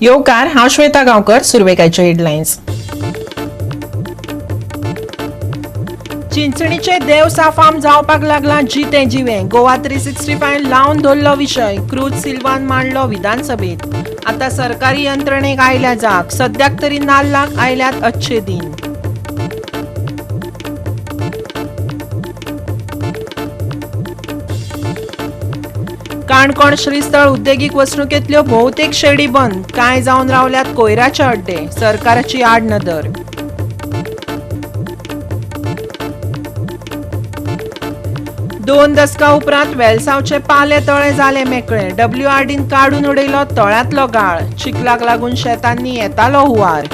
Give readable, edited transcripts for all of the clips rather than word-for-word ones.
येवकार हांव श्वेता गांवकर. सुरवेकाचे हेडलायन्स. चिंचणीचे देव साफाम जावपाक लागला जिते जिवे. गोवा 365 लावन धरलो विशय. क्रूज सिल्वान मांडलो विधानसभेत. आता सरकारी यंत्रणेक आयल्या जाग. सद्याक तरी नाल्लाक आयल्यात अच्छे दिन. काणकोण श्रीस्थळ उद्देगीक वसणुकेंतल्यो भोवतेक शेडी बंद. कांय जावन रावल्यात कोयराचे अड्डे. सरकाराची आड नदर. दोन दशकां उपरांत वेलसावचे पाले तळे जाले मेकळे. WRDन काडून उडयलो तळ्यांतलो गाळ. चिखलाक लागून शेतांनी येतालो हुंवार.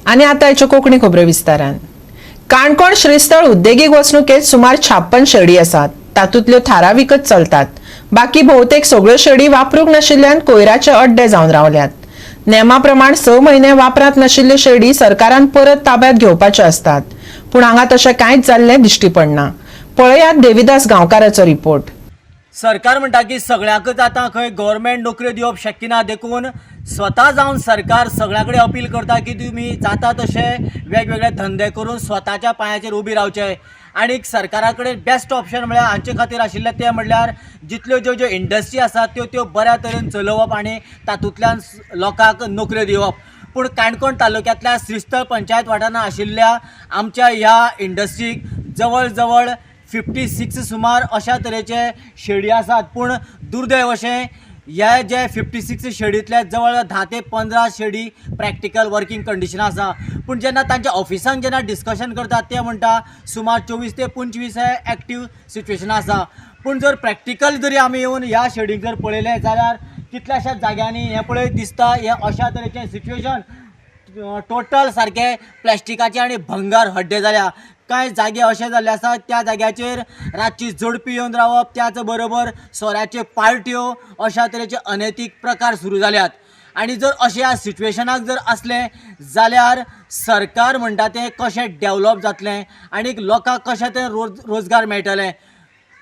आनी आतां हेच्यो कोंकणी खबरो विस्तारान. काणकोण श्रीस्थळ उद्देगीक वसणुकेत सुमार 56 शेडी आसात. तातूंतल्यो थारावीकच चलतात. बाकी भोवतेक सगळ्यो शेडी वापरूंक नाशिल्ल्यान कोयराचे अड्डे जावन रावल्यात. नेमा प्रमाण 6 म्हयने वापरांत नाशिल्ल्यो शेडी सरकारान परत ताब्यात घेवपाच्यो आसतात. पूण हांगा तशें कांयच जाल्लें दिश्टी पडना. पळयात देविदास गांवकाराचो रिपोर्ट. सरकार म्हणटा की सगळ्याकच आतां खंय गव्हर्मेंट नोकऱ्यो दिवप शक्य ना. देखून स्वता जावन सरकार सगळ्या कडेन अपील करता की तुमी जाता तशे वेगवेगळे धंदे करून स्वताच्या पांयाचेर उबी रावचे. आनी सरकारा कडेन बेस्ट ऑप्शन म्हळ्यार हांचे खातीर आशिल्लें तें म्हणल्यार जितल्यो ज्यो इंडस्ट्री आसात त्यो बऱ्या तरेन चलोवप आनी तातूंतल्यान लोकांक नोकऱ्यो दिवप. पूण काणकोण तालुक्यांतल्या श्रीस्थळ पंचायत वाठारांत आशिल्ल्या आमच्या ह्या इंडस्ट्रीक जवळ जवळ 56 सुमार अशा तरेचे शेडी आसात. पूण दुर्दैव अशें ह्या जे 56 शेडींतले जवळ 10 ते 15 शेडी प्रॅक्टिकल वर्किंग कंडिशन आसा. पूण जेन्ना तांच्या ऑफिसान जेन्ना डिस्कशन करतात ते म्हणटा सुमार 24 ते 25 हे एक्टीव सिच्युएशन आसा. पूण जर प्रॅक्टिकल जरी आमी येवन ह्या शेडीक जर पळयलें जाल्यार कितल्याशाच जाग्यांनी हें पळय दिसता हें अशा तरेचें सिच्युएशन. टोटल सारके प्लॅस्टिकाचे आनी भंगार हड्डे जाल्या. कांय जागे अशे जाल्ले आसात त्या जाग्याचेर रातची झडपी येवन रावप. त्याच बरोबर सोऱ्याच्यो पार्ट्यो अशा तरेचे अनैतीक प्रकार सुरू जाल्यात. आनी जर अशें ह्या सिच्युएशनाक जर आसलें जाल्यार सरकार म्हणटा तें कशें डेवलप जातलें आनी लोकांक कशें तें रोजगार मेळटले.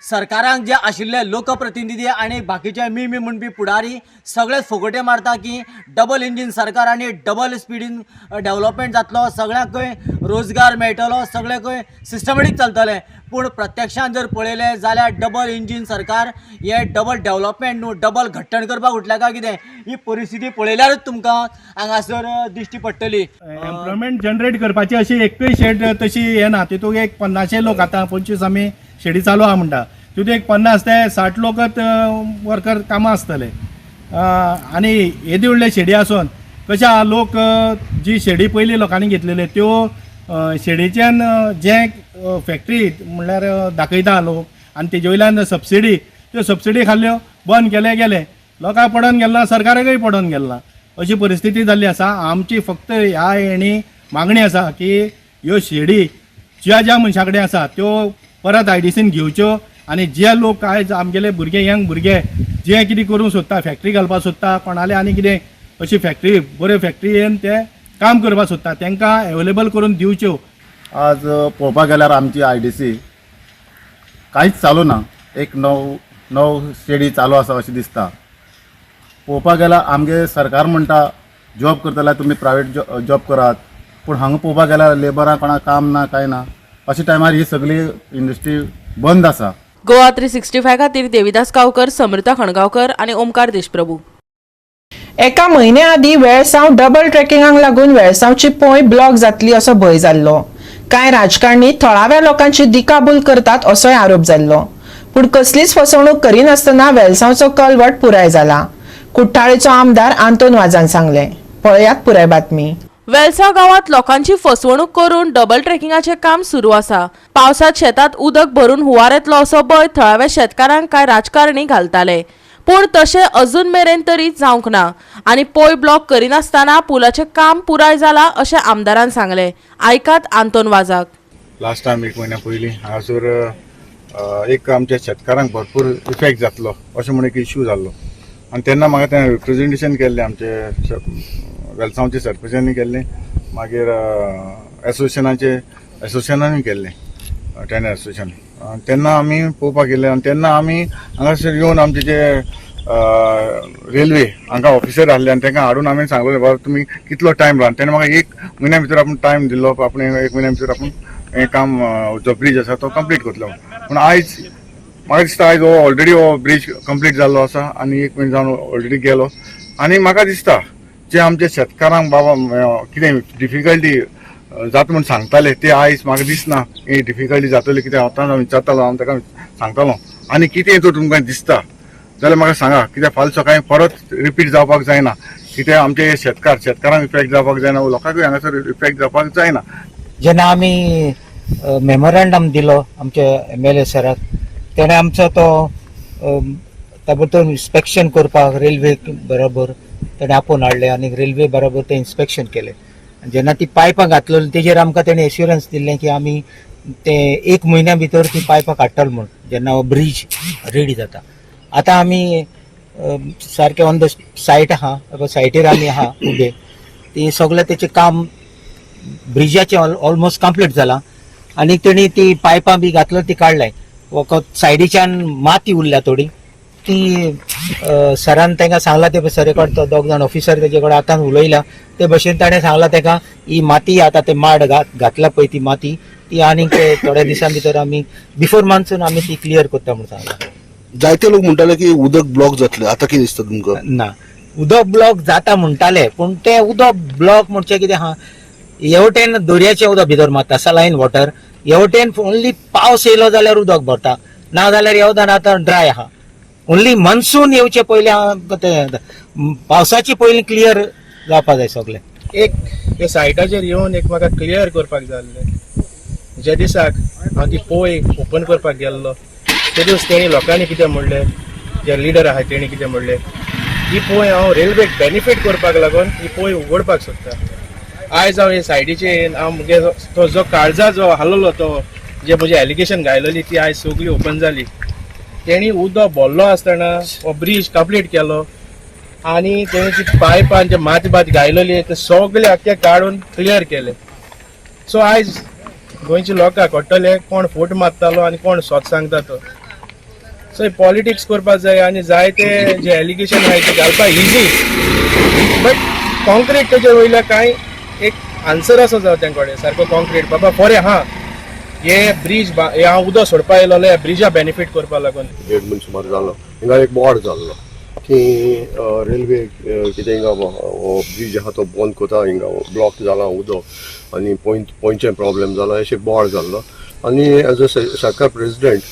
सरकारांक जे आशिल्ले लोकप्रतिनिधी आनी बाकीचे मी म्हणपी फुडारी सगळेच फोगोटे मारता की डबल इंजीन सरकार आनी डबल स्पिडीन डेवलपमेंट जातलो. सगळ्यांक खंय रोजगार मेळटलो. सगळें खंय सिस्टमॅटीक चलतलें. पूण प्रत्यक्षान जर पळयलें जाल्यार डबल इंजीन सरकार हे डबल डेवलपमेंट न्हू डबल घट्टण करपाक उठल्या काय कितें ही परिस्थिती पळयल्यारूच तुमकां हांगासर दिश्टी पडटली. एम्प्लॉयमेंट जनरेट करपाची अशी एकूय शेड तशी हे ना. तितूंत एक 50 लोक आतां 25 आमी शेडी चालू आहा म्हणटा. तितूंत एक 50 ते 60 लोकच वर्कर कामां आसतले. आनी येदी व्हडले शेडी आसून कशें आहा लोक जी शेडी पयलीं लोकांनी घेतलेल्यो त्यो शेडीच्यान जे फॅक्टरी म्हणल्यार दाखयता लोक आनी तेजे वयल्यान सबसिडी त्यो सबसिडी खाल्ल्यो बंद गेले. लोकांक पडोन गेलना सरकाराकय पडोन गेलना अशी परिस्थिती जाल्ली आसा. आमची फक्त ह्या हेणी मागणी आसा की ह्यो शेडी ज्या मनशा कडेन आसा त्यो परत IDCन घेवच्यो. आनी जे लोक आयज आमगेले भुरगे यंग भुरगे जे कितें करूंक सोदता फॅक्टरी घालपाक सोदता कोणाले आनी कितें अशी फॅक्टरी बऱ्यो फॅक्टरीन ते काम करपाक सोदता तांकां एवेलेबल करून दिवच्यो. आज पळोवपाक गेल्यार आमची IDC कांयच चालू ना. एक नव शेडी चालू आसा अशें दिसता. पळोवपाक गेल्यार आमगे सरकार म्हणटा जॉब करतल्यार तुमी प्रायवेट जॉब करात. पूण हांगा पळोवपाक गेल्यार लेबरांक कोणाक काम ना कांय ना. अशा टायमार ही सगळी इंडस्ट्री बंद आसा. गोवा 365 खातीर देविदास गांवकर, समृता खणगांवकर आनी ओमकार देशप्रभू. एका म्हयन्या आदीं वेळसांव डबल ट्रॅकिंगाक लागून वेळसांवची पोंय ब्लॉक जातली असो भंय जाल्लो. कांय राजकारणी थळाव्या लोकांची दिकाबूल करतात असोय आरोप जाल्लो. पूण कसलीच फसवणूक करिनासतना वेळसांवचो कलवट पुराय जाला. कुट्टाळेचो आमदार आंतोन वाजान सांगलें. पळयात पुराय बातमी. वेलसाव गावात लोकांची फसवणूक करून डबल ट्रेकिंगाचे काम सुरू आसा. पावसात शेतात उदक भरून हुंवार येतलो असो भंय थळाव्या शेतकारांक काय राजकारणी घालताले. पूण तशें अजून मेरेन तरी जावंक ना आनी पोय ब्लॉक करिनासतना पुलाचें काम पुराय जाला अशें आमदारान सांगलें. आयकात आंतोन वाजाक. लास्ट टायम 1 म्हयन्या पयलीं हांगासर एक आमच्या शेतकारांक भरपूर इफेक्ट जातलो अशें म्हणून एक इश्यू जाल्लो. आनी तेन्ना म्हाका तें रिप्रेझेंटेशन केल्लें आमचे वेलसांवचे सरपंचांनी केल्लें. मागीर एसोसिएशनानूय केल्लें टेनर एसोसिएशन तेन्ना आमी पळोवपाक गेले आनी तेन्ना आमी हांगासर येवन आमचे जे रेल्वे हांगा ऑफिसर आसले आनी तांकां हाडून आमी सांगलें बाबा तुमी कितलो टायम रावन तेन्ना म्हाका 1 म्हयन्या भितर आपूण टायम दिल्लो आपूण 1 म्हयन्या भितर आपूण हें काम जो ब्रीज आसा तो कंप्लीट करतलो पूण आयज म्हाका दिसता आयज हो ऑलरेडी हो ब्रीज कंप्लीट जाल्लो आसा आनी 1 म्हयनो जावन ऑलरेडी गेलो आनी म्हाका दिसता जे आमचे शेतकारांक बाबा कितें डिफिकल्टी जाता म्हूण सांगताले ते आयज म्हाका दिसना ही डिफिकल्टी जातली कित्याक आतां हांव विचारतालो हांव ताका सांगतालो आनी कितें जर तुमकां दिसता जाल्यार म्हाका सांगा कित्याक फाल्यां सकाळीं परत रिपीट जावपाक जायना कित्याक आमचे शेतकारांक इफेक्ट जावपाक जायना लोकांकूय हांगासर इफेक्ट जावपाक जायना. जेन्ना आमी मेमोरेंडम दिलो आमच्या MLA सराक तेणें आमचो तो ताबडतोब इन्स्पेक्शन करपाक रेल्वे बरोबर तेणें आपोवन हाडले आनी रेल्वे बरोबर तें इन्स्पेक्शन केलें. जेन्ना ती पायपां घातलो तेजेर आमकां तेणें एश्युरन्स दिल्लें की आमी ते 1 म्हयन्या भितर ती पायपां काडटले म्हूण जेन्ना हो ब्रीज रेडी जाता. आतां आमी सारकें ऑन द सायट आहा सायटीर आमी आहा उबे ती सगळें तेचें काम ब्रिजाचें ऑलमोस्ट कंप्लीट जालां आनी तेणी ती पायपां बी घातलो ती काडलाय. वखद सायडीच्यान माती उरल्या थोडी ती सरान तांकां सांगला ते सरे कडेन तो 2 जाण ऑफिसर तेजे कडेन आतां उलयला ते भशेन ताणें सांगला ताका ही माती आतां ते माड घातला पळय ती माती ती आनीक थोड्या दिसां भितर आमी बिफोर मान्सून आमी ती क्लियर करता म्हूण सांगला. जायते लोक म्हणटाले की उदक ब्लॉक जातले आता कितें दिसता तुमकां? ना उदक ब्लॉक जाता म्हणटाले पूण ते उदक ब्लॉक म्हणचे कितें आहा हेवटेन दर्याचें उदक भितर मारता सलायन वॉटर हेवटेन ओन्ली पावस येयलो जाल्यार उदक भरता ना जाल्यार येवदान आतां ड्राय आहा. ओन्ली मान्सून येवचे पयलीं पावसाची पयलीं क्लियर जावपाक जाय सगळें. एक हे सायटाचेर येवन एक म्हाका क्लियर करपाक जाय आसलें जे दिसाक हांव ती पोय ओपन करपाक गेल्लो ते दीस तेणी लोकांनी कितें म्हणलें जे लिडर आहा तेणी कितें म्हणलें ही पोय हांव रेल्वेक बेनिफीट करपाक लागून ही पोय उगडपाक सोदता. आयज हांव हे सायडीचेर हांव मुगे तो जो काळजा जो हाललो तो जे म्हजे एलिगेशन घायलोली ती आयज सगळी ओपन जाली. तेणी उदक भरलो आसतना हो ब्रीज कंप्लीट केलो आनी तेणी ती पायपान जे माती घायलोली ते सगळे आख्खे काडून क्लियर केले. सो आयज गोंयचे लोकांक कळटले कोण फोट मारतालो आनी कोण सोत सांगता तो. सो पॉलिटिक्स करपाक जाय आनी जायते जे एलिगेशन आहाय ते घालपाक इजी बट कॉन्क्रीट तेजे वयल्या कांय एक आन्सर असो जाय तेंकडे सारको कॉन्क्रीट बाबा फॉर हे ब्रीज हे हांव उदक सोडपा येयलो ह्या ब्रिजा बेनिफीट करपा लागून 1.5 म्हयनो सुमार जालो हिंगा एक बोर्ड जाल्लो की रेल्वे कितें हिंगा हो ब्रीज आहा तो बंद कोता हिंगा ब्लॉक जाला उदक आनी पोंयचे प्रॉब्लेम जाला अशें बोर्ड जाल्लो आनी एज अ सरकार प्रेसिडेंट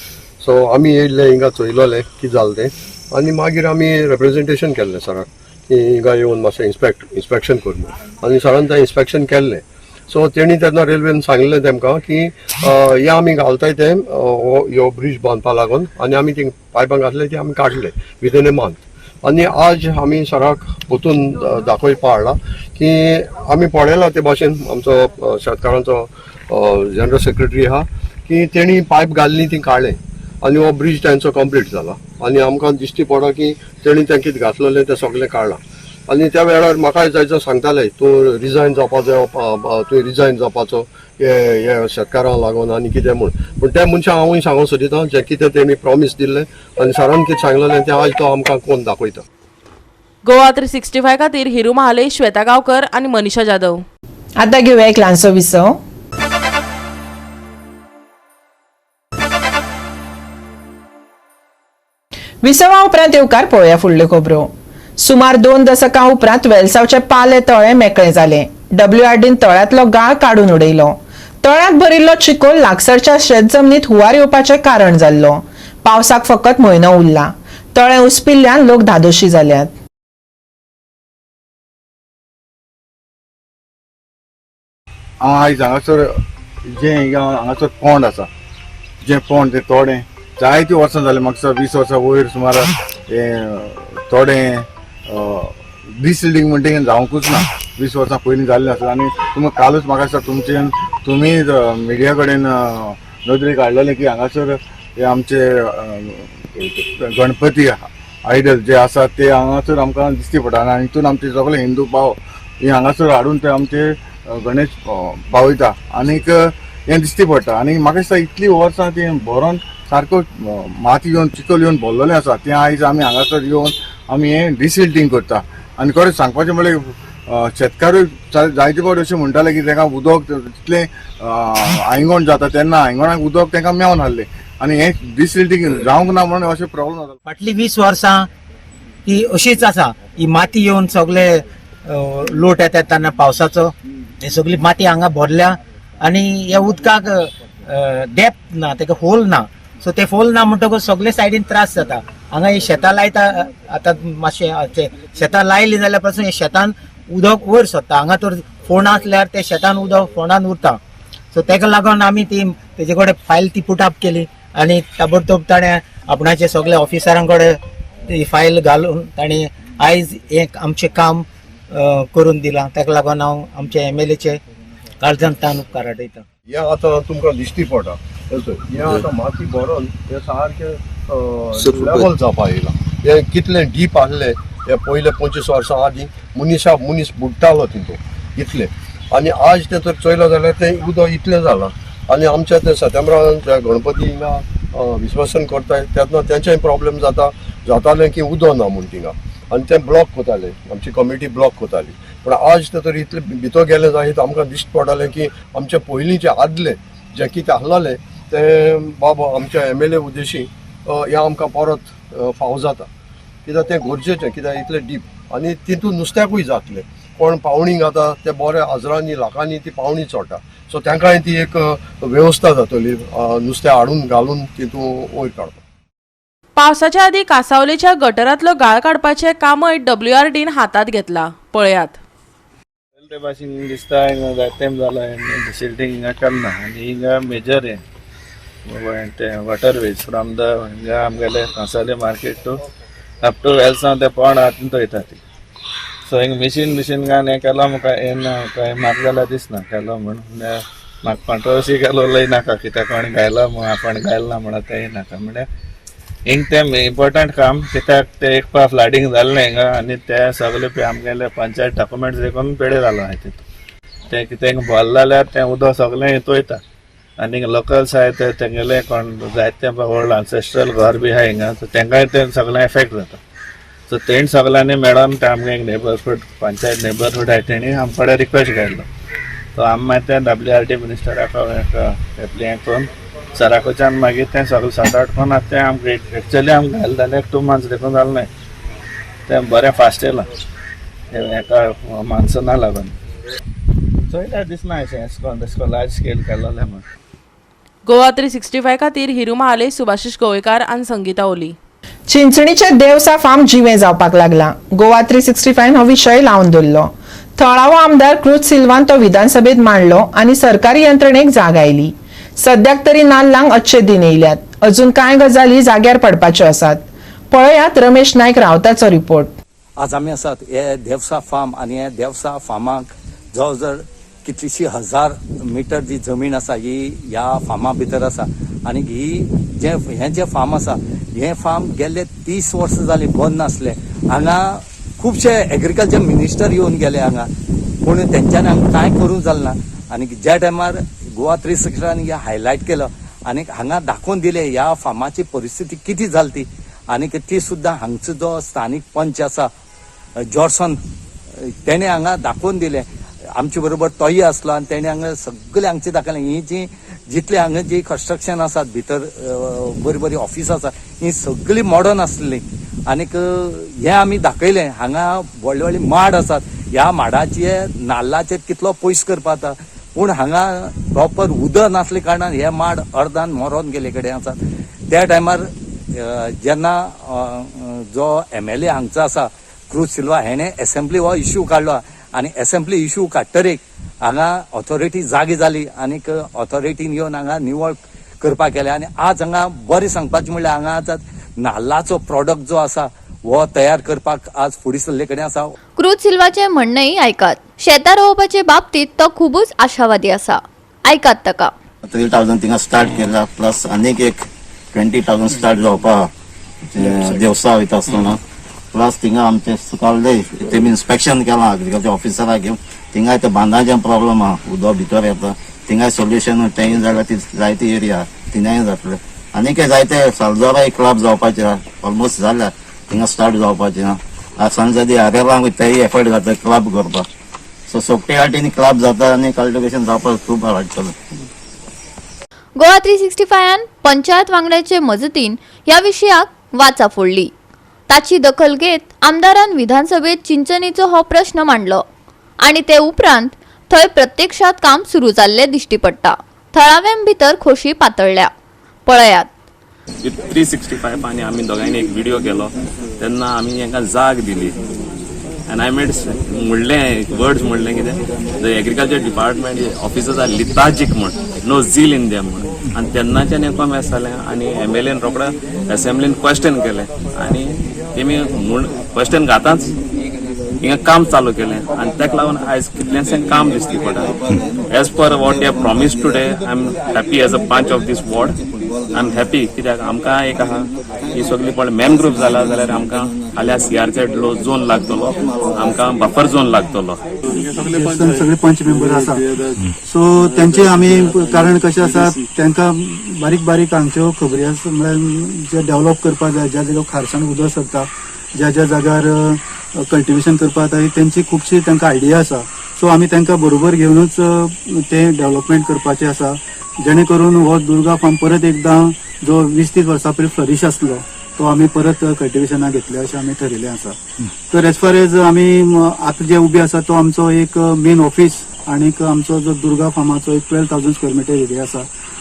सो आमी येयल्ले हिंगा चोयलोले कितें जालें तें आनी मागीर आमी रिप्रेजेंटेशन केल्लें सराक की हिंगा येवन मातशें इन्स्पेक्शन कर म्हणून आनी सरान तें इन्स्पेक्शन केल्लें. सो तेणी तेन्ना रेल्वेन सांगलें तेमकां की हे आमी घालताय ते ह्यो ब्रीज बांदपा लागून आनी आमी ती पायपां घातले ती आमी काडले विदीन ए मंथ आनी आज आमी सराक वचून दाखोवपा हाडला की आमी पळयला ते भाशेन आमचो शेतकारांचो जनरल सेक्रेटरी आहा की तेणी पायप घाल्ली ती काडलें आनी हो ब्रीज तांचो कंप्लीट जाला आनी आमकां दिश्टी पडटा की तेणी तें कितें घातलेलें तें सगळें काडलां. आनी त्या वेळार म्हाका जायचं सांगताले तूं रिजायन जावपा जाय तुवें रिजायन जावपाचो हे शेतकारांक लागून आनी कितें म्हूण पूण त्या मनशाक हांवूय सांगूंक सोदिता जें कितें तेणी प्रॉमीस दिल्लें आनी सरान कितें सांगलेलें तें आयज तो आमकां कोण दाखयता. गोवा 365 खातीर हिरू महाले, श्वेता गांवकर आनी मनीषा जाधव. आता घेऊया एक ल्हानसो विसव. विसवा उपरांत येवकार पळोवया फुडल्यो खबरो. सुमार 2 दशकां उपरांत वेलसावचे पाले तळे मेकळे जाले. WRDन तळ्यांतलो गाळ काडून उडयलो. तळ्यांत भरिल्लो चिकोल लागसरच्या शेत जमनीत हुंवार येवपाचें कारण जाल्लो. पावसाक फकत म्हयनो उरला. तळें उसपिल्ल्यान लोक धादोशी जाल्यात. हांव आयज हांगासर जे हांगासर पोंड आसा जे पोंड ते तोडे जायतीं वर्सां जालीं म्हाका 20 वर्सां वयर सुमार हे तोडे डिसिल्डिंग म्हणटा जावंकूच ना 20 वर्सां पयलीं जाल्लें आसा आनी तुमकां कालूच म्हाका दिसता तुमी मिडिया कडेन नदरेक हाडलेलें की हांगासर हे आमचे गणपती आयडल जे आसा ते हांगासर आमकां दिश्टी पडटा आनी हितून आमचे सगळे हिंदू भाव हे हांगासर हाडून ते आमचे गणेश पावयता. आनीक हें दिश्टी पडटा आनी म्हाका दिसता इतलीं वर्सां तें भरोन सारको माती येवन चिखल येवन भरलेलें आसा तें आयज आमी हांगासर येवन आमी हें डिसिल्टिंग करता आनी खरें सांगपाचें म्हणल्यार शेतकारूय जायते फावट अशें म्हणटाले की ताका उदक तितलें आयंगण जाता तेन्ना आयंगणाक उदक तांकां मेळून हाडलें आनी हें डिसिल्टिंग जावंक ना म्हणून अशें प्रॉब्लम जाता. फाटलीं 20 वर्सां ती अशीच आसा. ही माती येवन सगळे लोट येता तेन्ना पावसाचो हे सगळी माती हांगा भरल्या आनी ह्या उदकाक डेप्थ ना, ताका होल ना. सो ते होल ना म्हणटकच सगळे सायडीन त्रास जाता. हांगा हे शेतां लायता आतां मातशें शेतां लायली जाल्यार पासून हे शेतान उदक वयर सरता. हांगा तर फोंड आसल्यार ते शेतान उदक फोंडान उरता. सो ताका लागून आमी ती तेजे कडेन फायल ती पुटअप केली आनी ताबडतोब ताणें आपणाचे सगळे ऑफिसरां कडेन ती फायल घालून ताणें आयज एक आमचें काम करून दिलां. ताका लागून हांव आमच्या MLAचे काळजांतल्यान उपकार आठयता. हें आतां तुमकां दिश्टी पडटा हें आतां माती भरोन हें सारकें लेवल जावपा येयलां. हें कितलें डीप आहलें हे पयले 25 वर्सां आदीं मनीस बुडटालो तितून इतलें आनी आज तें तर चोयलो जाल्यार तें उदक इतलें जालां आनी आमच्या ते सत्यमरान गणपती हिंगा विसर्जन करताय तेन्ना तेंचेय प्रॉब्लेम जातालें की उदक ना म्हूण थिंगा आनी तें ब्लॉक कोतालें आमची कमिटी ब्लॉक कोताली. पूण आज ते तर इतले भितर गेले जायत आमकां दिश्ट पडटालें की आमचे पयलींचे आदले जे कितें आहलें तें बाबा आमच्या MLA उद्देशी हें आमकां परत फावो जाता कित्याक तें गरजेचें कित्याक इतलें डीप आनी तितून नुस्त्याकूय जातलें. कोण पावणी घाता ते बरे हजरांनी लाखांनी ती पावणी चोडटा सो तांकांय ती एक वेवस्था जातली नुस्तें हाडून घालून तितून वयर काडपाक. पावसाच्या आधी कासावलीच्या गटरांतलो गाळ काडपाचें कामय WRDन हातात घेतला. पळयात. ते भाशेन दिसता हिंगा जायत टायम जाला डिसिल्टिंग हिंगा केन्ना आनी हिंगा मेजर ते वॉटरवेज फ्रॉम द हिंगा आमगेले कांसावले मार्केट टू अप टू वेल्सां ते पोंड हातून वयता ती. सो हिंगा मिशीन घान हें केलो म्हाका येना म्हाका जाल्यार दिसना केलो म्हणून म्हाका कंट्रोवर्सी केलो लय नाका कित्याक कोणी गायला म्हूण आपण गायला म्हणून तें नाका म्हणल्यार हिंग तें इम्पॉर्टंट काम कित्याक ते एक पाव फ्लडिंग जाल्लें हिंगा आनी ते सगळे आमगेले पंचायत डॉक्युमेंट्स देखून पेडे जालो आहाय तितून ते कितें हिंगा भरलें जाल्यार तें उदक सगळें हितून वयता आनी लोकल्स आहाय ते तेंगेले कोण जायते ओल्ड एन्सेस्ट्रल घर बी आहाय हिंगा सो तेंकाय तें सगळें एफेक्ट जाता. सो तेणी सगळ्यांनी मेळोन ते आमगे एक नेबरहूड पंचायत नेबरहूड आहाय तेणी आमचे कडेन रिक्वेस्ट घातलो. सो आमी मागीर ते WRD मिनिस्टराक हें करून सराकोच्यान मागीर तें सगळें सॉर्ट आउट करून आतां तें आमकां एक्चुअली आमकां घाल जाल्यार 2 months देखून जालें नाय तें बरें फास्ट येयलां हेका मान्सुना लागून. चोयल्यार दिसना अशें एशको लार्ज स्केल केल्लें म्हण. गोवा 365 खातीर हिरू महाले, सुभाशीश गोवेकार आनी संगीता ओली. चिंचणीचे देवसा फार्म जिवे जावपाक लागला. गोवा 365 हो विशय लावन दवरलो. थळावो आमदार क्रुज सिल्वान तो विधानसभेत मांडलो आनी सरकारी यंत्रणेक जाग आयली. सद्याक तरी नाल्लांक अच्छे दिन येयल्यात. अजून कांय गजाली जाग्यार पडपाच्यो आसात. पळयात रमेश नायक रावताचो रिपोर्ट. आज आमी आसात हे देवसा फार्म आनी हे देवसा फार्माक जवळ जवळ कितलीशी 1000 मिटर जी जमीन आसा ही ह्या फार्मा भितर आसा आनी हे जे फार्म आसा हे फार्म गेल्ले 30 वर्सां जाली बंद नासले. हांगा खुबशे एग्रीकल्चर मिनिस्टर येवन गेले हांगा पूण तेंच्यांनी हांगा कांय करूंक जालें ना. आनी ज्या टायमार गोवा 365 हे हायलायट केलं आनी हांगा दाखोवन दिले ह्या फार्माची परिस्थिती किती जाली ती आनी ती सुद्दां हांगचो जो स्थानीक पंच आसा जॉर्सन तेणे हांगा दाखोवन दिले. आमचे बरोबर तोय आसलो आनी तेणे हांगा सगळे हांगचे दाखयलें. ही जी जितले हांगा जी कन्स्ट्रक्शन आसात भितर बरी ऑफिस आसा ही सगळी मॉडर्न आसलेली आनीक हे आमी दाखयलें. हांगा व्हडले व्हडले माड आसात. ह्या माडाचे नाल्लाचेर कितलो पयस करपा जाता पूण हांगा प्रॉपर उदक नासले कारणान हे माड अर्दान मरोन गेले कडेन आसात. त्या टायमार जेन्ना जो MLA हांगचो आसा क्रुज सिल्वा हेणे असेंब्ली हो इश्यू काडलो आनी असेंब्ली इश्यू काडटरीक हांगा ऑथॉरिटी जागी जाली आनीक ऑथॉरिटीन येवन हांगा निवळ करपाक केलें आनी आज हांगा बरें सांगपाचें म्हणल्यार हांगा आतां नाल्लाचो प्रॉडक्ट जो आसा हो तयार करपाक आज फुडें सरले कडेन आसा. क्रुज सिल्वाचे म्हणणेय ऐकात. शेतां रोवपाचे बाबतीत तो खूबच आशावादी आसा. ऐकात ताका. 3,000 थिंगा स्टार्ट केला प्लस आनीक एक 20,000 स्टार्ट जावपा देवसा वयता आसतना प्लस थिंगा आमचे सुकाळले तेमी इन्स्पेक्शन केलां एग्रीकल्चर ऑफिसराक घेवन थिंगा ते बांदाचें प्रॉब्लम आहा उदक भितर येता थिंगा सोल्युशन तें जाल्यार ती जायती एरिया थिंगाय जातले आनी जायते सालजोरा एक क्लब जावपाचे ऑलमोस्ट जाल्या थिंगा स्टार्ट जावपाचे सांजदी आरेलांक तेय एफर्ट घातले क्लब करपाक सो सोपटे वाटेनी क्लब जाता आनी कल्टिवेशन जावपाक खूब वाडटलें. गोवा 365 पंचायत वांगड्याचे मजतीन ह्या विशयाक वाचा फोडली. ताची दखल घेत आमदारान विधानसभेत चिंचणीचो हो प्रश्न मांडलो आणि ते उपरांत थंय प्रत्यक्षात काम सुरू जाल्ले दिश्टी पडटा. थळाव्यां भितर खोशी पातळल्या. पळयात. 365 आणि आम्ही दोघांनी एक व्हिडिओ केलो तेन्ना आमी हांकां जाग दिली and I made words म्हणले कितें the agriculture department officers are lethargic म्हण no zeal in them म्हण आनी तेन्नाच्यान हें कमी आसलें आनी MLAन रोखडो असेंब्लीन क्वेश्चन केलें आनी तेमी क्वेश्चन घाताच हिंगा काम चालू केलें आनी ताका लागून आयज कितलेंशें काम दिसती पडटा. As per what they have promised today I am happy as a panch of this ward. I am happy कित्याक आमकां एक आहा ही सगळी पळय मॅनग्रोव जाला जाल्यार आमकां फाल्यां CR-Z झोन लागतलो आमकां बफर झोन लागतलो. सगळे पंच मेंबर आसा सो तेंचे आमी कारण कशें आसा तांकां बारीक बारीक हांगच्यो खबरी आसा म्हळ्यार जे डेव्हलप करपाक जाय ज्या जाग्यार खारसाण उदक सरता ज्या ज्या जाग्यार कल्टिवेशन करपाक जाता तेंची खुबशी तांकां आयडिया आसा सो आमी तांकां बरोबर घेवनूच ते डेव्हलपमेंट करपाचें आसा जेणे करून हो दुर्गा फार्म परत एकदां जो 20-30 वर्सां पयलीं फ्लरिश आसलो तो आमी परत कल्टिवेशनाक घेतले अशें आमी ठरयिल्लें आसा. तर एज फार एज आमी आतां जे उबे आसा तो आमचो एक मेन ऑफिस आनीक आमचो जो दुर्गा फार्माचो एक 12,000 स्क्वेअर मिटर एरिया आसा.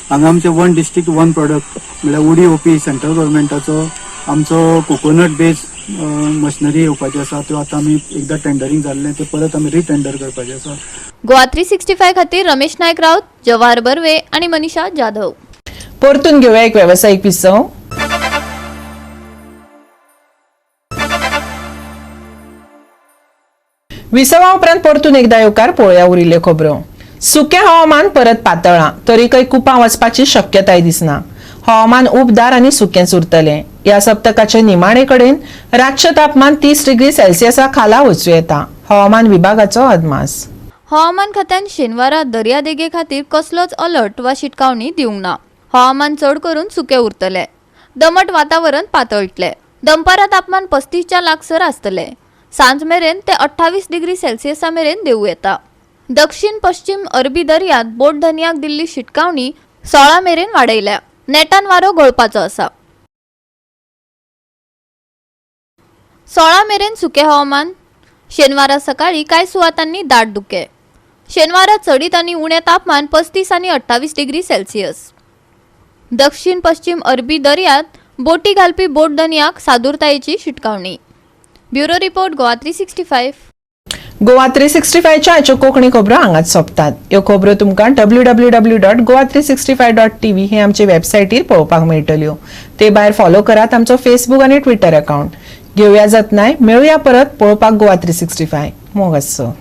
हांगा आमचे 1 डिस्ट्रिक्ट 1 प्रॉडक्ट म्हळ्यार उडी ओपी सेंट्रल गव्हर्मेंटाचो आमचो कोकोनट बेस्ड मशिनरी येवपाची आसा त्यो आतां आमी एकदां टेंडरींग जाल्लें ते परत आमी रिटेंडर करपाचें आसा. गोवा 365 खातीर रमेश नायक राऊत, जवाहर बर्वे आणि मनीषा जाधव. परतून घेऊया एक व्यावसायिक विसव. विसवा उपरांत परतून एकदा येवकार पळोवया उरिल्ल्यो खबरो. सुकें हवामान परत पातळ्ळां तरी खंय कुपां वचपाची शक्यताय दिसना. हवामान उबदार आनी सुकेंच उरतलें. ह्या सप्तकाचे निमाणे कडेन रातचें तापमान 30 डिग्री सेल्सियसा खाला वचूं येता. हवामान विभागाचो अदमास. हवामान खात्यान शेनवारा दर्यादेगे खातीर कसलोच अलर्ट वा शिटकावणी दिवंक ना. हवामान चड करून सुकें उरतलें. दमट वातावरण पातळटलें. दनपारां तापमान 35च्या लागसर आसतलें. सांज मेरेन ते 28 डिग्री सेल्सियसा मेरेन देवूं येता. दक्षिण पश्चिम अरबी दर्यांत बोट धन्याक दिल्ली शिटकावणी 16 मेरेन वाडयल्या. नेटान वारो घोळपाचो आसा. 16 मेरेन सुकें हवामान. शेनवारा सकाळी कांय सुवातांनी दाट धुकें. शेनवारा चडीत आनी उणें तापमान 35 आनी 28 डिग्री सेल्सियस. दक्षिण पश्चिम अरबी दर्यांत बोटी घालपी बोट धन्याक सादूरतायेची शिटकावणी. Bureau report Goa 365. गोवा 365च्या आयच्यो कोंकणी खबरो हांगाच सोंपतात. ह्यो खबरो तुमकां www.goa365.tv हे आमचे वेबसायटीर पळोवपाक मेळटल्यो. ते भायर फॉलो करात आमचो फेसबूक आनी ट्विटर अकाउंट. घेवया जतनाय. मेळुया परत. पळोवपाक गोवा 365. मोग आसचो.